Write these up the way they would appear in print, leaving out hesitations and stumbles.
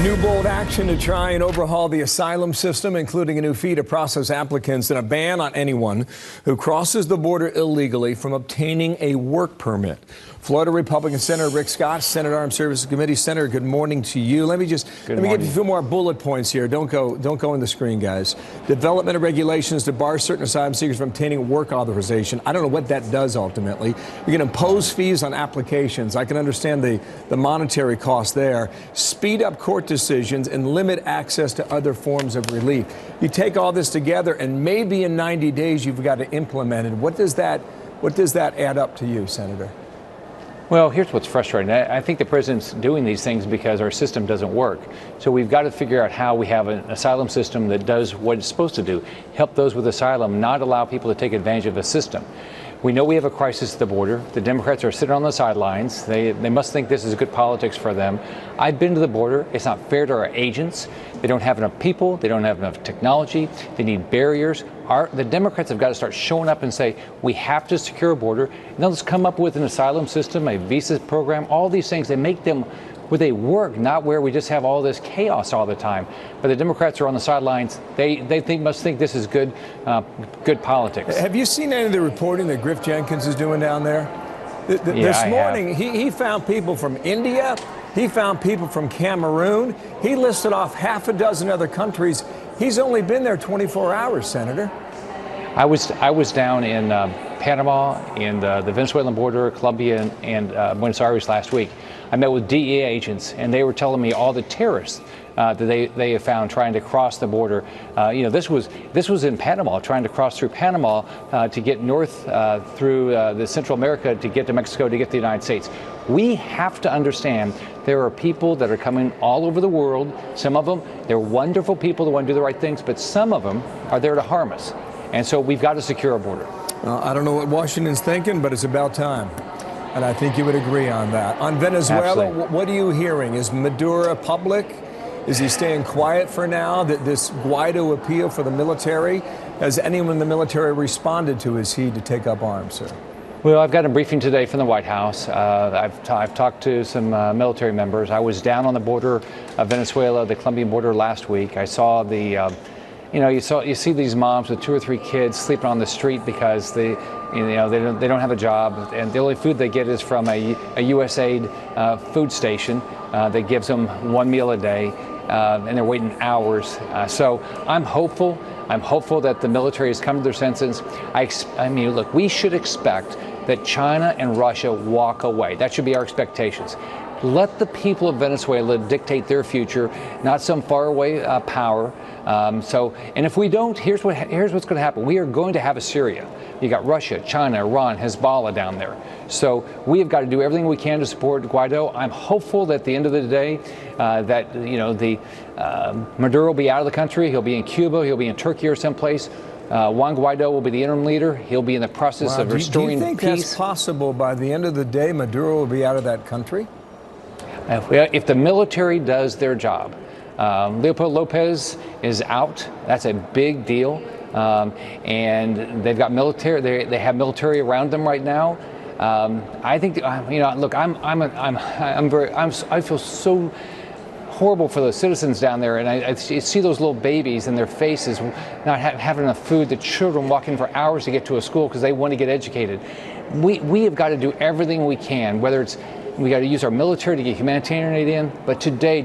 New bold action to try and overhaul the asylum system, including a new fee to process applicants and a ban on anyone who crosses the border illegally from obtaining a work permit. Florida Republican Senator Rick Scott, Senate Armed Services Committee. Senator, good morning to you. Let me give you a few more bullet points here. Don't go on the screen, guys. Development of regulations to bar certain asylum seekers from obtaining work authorization. I don't know what that does ultimately. You can impose fees on applications. I can understand the monetary cost there. Speed up court decisions and limit access to other forms of relief. You take all this together, and maybe in 90 days you've got to implement it. What does that add up to you, Senator? Well, here's what's frustrating. I think the president's doing these things because our system doesn't work. So we've got to figure out how we have an asylum system that does what it's supposed to do. Help those with asylum, not allow people to take advantage of a system. We know we have a crisis at the border. The Democrats are sitting on the sidelines. They must think this is good politics for them. I've been to the border. It's not fair to our agents. They don't have enough people. They don't have enough technology. They need barriers. The Democrats have got to start showing up and say, we have to secure a border. And they'll just come up with an asylum system, a visa program, all these things. They make them where they work, not where we just have all this chaos all the time. But the Democrats are on the sidelines. They must think this is good politics. Have you seen any of the reporting that Griff Jenkins is doing down there? This morning, he found people from India. He found people from Cameroon. He listed off half a dozen other countries. He's only been there 24 hours, Senator. I was down in Panama and the Venezuelan border, Colombia, and Buenos Aires last week. I met with DEA agents, and they were telling me all the terrorists that they have found trying to cross the border. This was in Panama, trying to cross through Panama to get north through the Central America to get to Mexico, to get to the United States. We have to understand there are people that are coming all over the world. Some of them, they're wonderful people that want to do the right things, but some of them are there to harm us. And so we've got to secure our border. I don't know what Washington's thinking, but it's about time. And I think you would agree on that. On Venezuela, what are you hearing? Is Maduro public? Is he staying quiet for now? This Guaido appeal for the military, has anyone in the military responded to his heed to take up arms, sir? Well, I've got a briefing today from the White House. I've talked to some military members. I was down on the border of Venezuela, the Colombian border last week. I saw the you see these moms with 2 or 3 kids sleeping on the street because they don't have a job, and the only food they get is from a USAID food station that gives them 1 meal a day, and they're waiting hours. So I'm hopeful. I'm hopeful that the military has come to their senses. I mean, look, we should expect that China and Russia walk away. That should be our expectations. Let the people of Venezuela dictate their future, not some faraway power. And if we don't, here's what's going to happen. We are going to have a Syria. You got Russia, China, Iran, Hezbollah down there. So we have got to do everything we can to support Guaido. I'm hopeful that at the end of the day, Maduro will be out of the country. He'll be in Cuba. He'll be in Turkey or someplace. Juan Guaido will be the interim leader. He'll be in the process of restoring peace. Do you think that's possible? By the end of the day, Maduro will be out of that country? If the military does their job, Leopoldo Lopez is out. That's a big deal, and they've got military. They have military around them right now. I think look, I feel so horrible for those citizens down there, and I see those little babies and their faces not having enough food. The children walking for hours to get to a school because they want to get educated. We have got to do everything we can, whether it's we got to use our military to get humanitarian aid in. But today,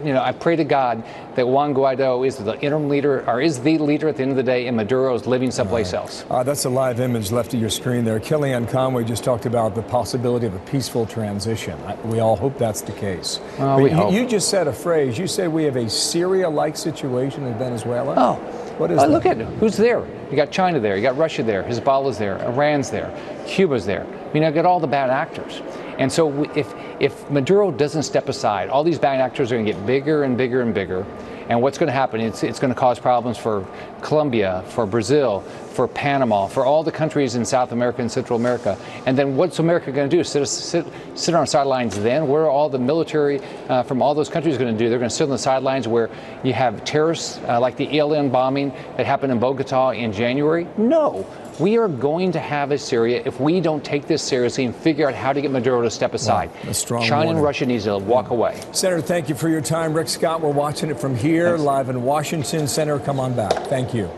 I pray to God that Juan Guaido is the interim leader, or is the leader at the end of the day, and Maduro is living someplace else. That's a live image left of your screen there. Kellyanne Conway just talked about the possibility of a peaceful transition. We all hope that's the case. You just said a phrase. You said we have a Syria-like situation in Venezuela. Oh, what is that? Look at who's there. You got China there. You got Russia there. Hezbollah's there. Iran's there. Cuba's there. I mean, I got all the bad actors. And so if Maduro doesn't step aside, all these bad actors are going to get bigger and bigger and bigger. And what's going to happen? It's going to cause problems for Colombia, for Brazil, for Panama, for all the countries in South America and Central America. And then what's America going to do? Sit on the sidelines then? Where are all the military from all those countries going to do? They're going to sit on the sidelines where you have terrorists like the ELN bombing that happened in Bogota in January? No. We are going to have a Syria if we don't take this seriously and figure out how to get Maduro to step aside. Wow, a strong China warning. and Russia needs to walk away. Senator, thank you for your time. Rick Scott, we're watching it from here, live in Washington. Senator, come on back. Thank you.